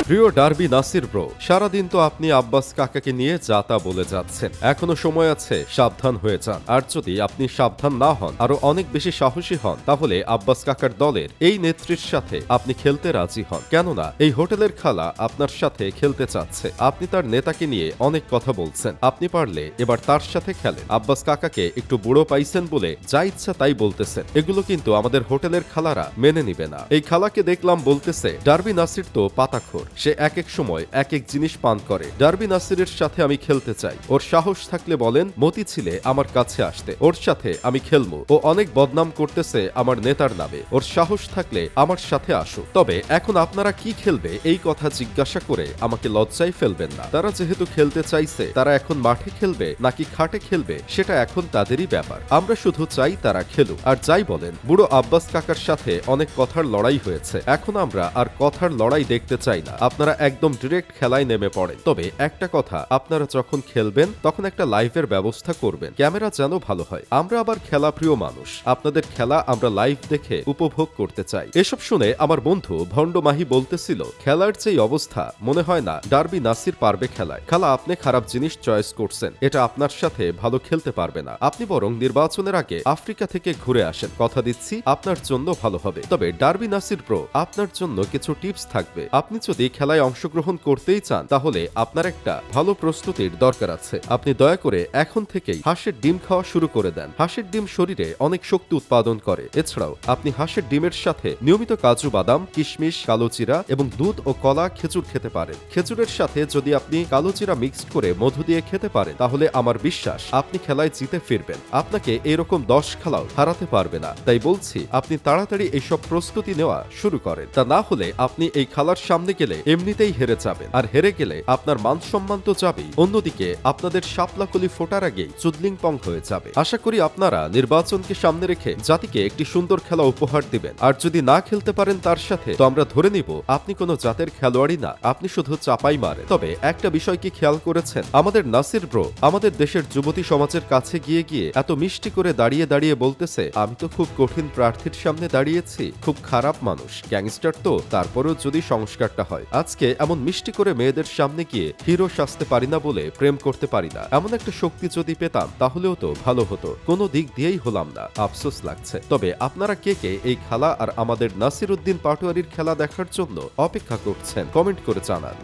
প্রিয় derby Nasir bro, সারাদিন তো আপনি আব্বাস কাকাকে নিয়ে যা তা বলে যাচ্ছেন। এখনো সময় আছে, সাবধান হয়ে যান। আর যদি আপনি সাবধান না হন, আরো অনেক বেশি সাহসী হন, তাহলে আব্বাস কাকার দলের এই নেত্রীর সাথে আপনি খেলতে রাজি হন। কেননা এই হোটেলের খালা আপনার সাথে খেলতে চাচ্ছে। আপনি তার নেতাকে নিয়ে অনেক কথা বলছেন। আপনি পারলে এবার তার সাথে খেলেন। আব্বাস কাকাকে একটু বুড়ো পাইছেন বলে যা ইচ্ছা তাই বলতেছেন। এগুলো কিন্তু আমাদের হোটেলের খালারা মেনে নিবে না। এই খালাকে দেখলাম বলতেছে, ডার্বি নাসির তো পাতাখোর, সে এক এক সময় এক এক জিনিস পান করে। ডার্বি নাসিরের সাথে আমি খেলতে চাই। ওর সাহস থাকলে বলেন মতি ছিলে আমার কাছে আসতে, ওর সাথে আমি খেলবো। ও অনেক বদনাম করতেছে আমার নেতার নামে। ওর সাহস থাকলে আমার সাথে আসো। তবে এখন আপনারা কি খেলবে এই কথা জিজ্ঞাসা করে আমাকে লজ্জায় ফেলবেন না। তারা যেহেতু খেলতে চাইছে, তারা এখন মাঠে খেলবে নাকি খাটে খেলবে সেটা এখন তাদেরই ব্যাপার। আমরা শুধু চাই তারা খেলুক। আর যাই বলেন, বুড়ো আব্বাস কাকার সাথে অনেক কথার লড়াই হয়েছে। এখন আমরা আর কথার লড়াই দেখতে চাই না। আপনারা একদম ডিরেক্ট খেলায় নেমে পড়েন। তবে একটা কথা, আপনারা যখন খেলবেন তখন একটা লাইভের ব্যবস্থা করবেন, ক্যামেরা যেন ভালো হয়। আমরা আবার খেলা প্রিয় মানুষ, আপনাদের খেলা আমরা লাইভ দেখে উপভোগ করতে চাই। এসব শুনে আমার বন্ধু ভণ্ড মাহি বলতেছিল, খেলার যেই অবস্থা, মনে হয় না ডার্বি নাসির পারবে খেলায়। খালা, আপনি খারাপ জিনিস চয়েস করছেন, এটা আপনার সাথে ভালো খেলতে পারবে না। আপনি বরং নির্বাচনের আগে আফ্রিকা থেকে ঘুরে আসেন, কথা দিচ্ছি আপনার জন্য ভালো হবে। তবে ডার্বি নাসির ব্রো, আপনার জন্য কিছু টিপস থাকবে। আপনি যদি খেলায় অংশগ্রহণ করতেই চান, তাহলে আপনার একটা ভালো প্রস্তুতির দরকার আছে। আপনি দয়া করে এখন থেকেই হাঁসের ডিম খাওয়া শুরু করে দেন। হাঁসের ডিম শরীরে অনেক শক্তি উৎপাদন করে। এছাড়াও আপনি হাঁসের ডিমের সাথে নিয়মিত কাজু বাদাম, কিশমিশ, কালোজিরা এবং দুধ ও কলা, খেজুর খেতে পারেন। খেজুরের সাথে যদি আপনি কালোজিরা মিক্সড করে মধু দিয়ে খেতে পারেন, তাহলে আমার বিশ্বাস আপনি খেলায় জিতে ফিরবেন। আপনাকে এরকম 10 খেলাও হারাতে পারবে না। তাই বলছি, আপনি তাড়াতাড়ি এইসব প্রস্তুতি নেওয়া শুরু করেন। তা না হলে আপনি এই খেলার সামনে গেলে এমনিতেই হেরে যাবেন। আর হেরে গেলে আপনার মান সম্মান তো যাবেই, অন্যদিকে আপনাদের শাপলাকলি ফোটার আগেই চুদলিং পং হয়ে যাবে। আশা করি আপনারা নির্বাচনকে সামনে রেখে জাতিকে একটি সুন্দর খেলা উপহার দিবেন। আর যদি না খেলতে পারেন তার সাথে, তো আমরা ধরে নিব আপনি কোনো জাতের খেলোয়াড়ই না, আপনি শুধু চাপাই মারেন। তবে একটা বিষয় কি খেয়াল করেছেন, আমাদের নাসির ব্রো আমাদের দেশের যুবতী সমাজের কাছে গিয়ে গিয়ে এত মিষ্টি করে দাঁড়িয়ে দাঁড়িয়ে বলতেছে, আমি তো খুব কঠিন প্রার্থীর সামনে দাঁড়িয়েছি, খুব খারাপ মানুষ, গ্যাংস্টার তো, তারপরেও যদি সংস্কারটা হয়। আজকে এমন মিষ্টি করে মেয়েদের সামনে গিয়ে হিরো সাজতে পারি না বলে প্রেম করতে পারি না, এমন একটা শক্তি যদি পেতাম তাহলেও তো ভালো হতো। কোনো দিক দিয়েই হলাম না, আফসোস লাগছে। তবে আপনারা কে কে এই খেলা আর আমাদের নাসির উদ্দিন পাটোয়ারির খেলা দেখার জন্য অপেক্ষা করছেন, কমেন্ট করে জানান।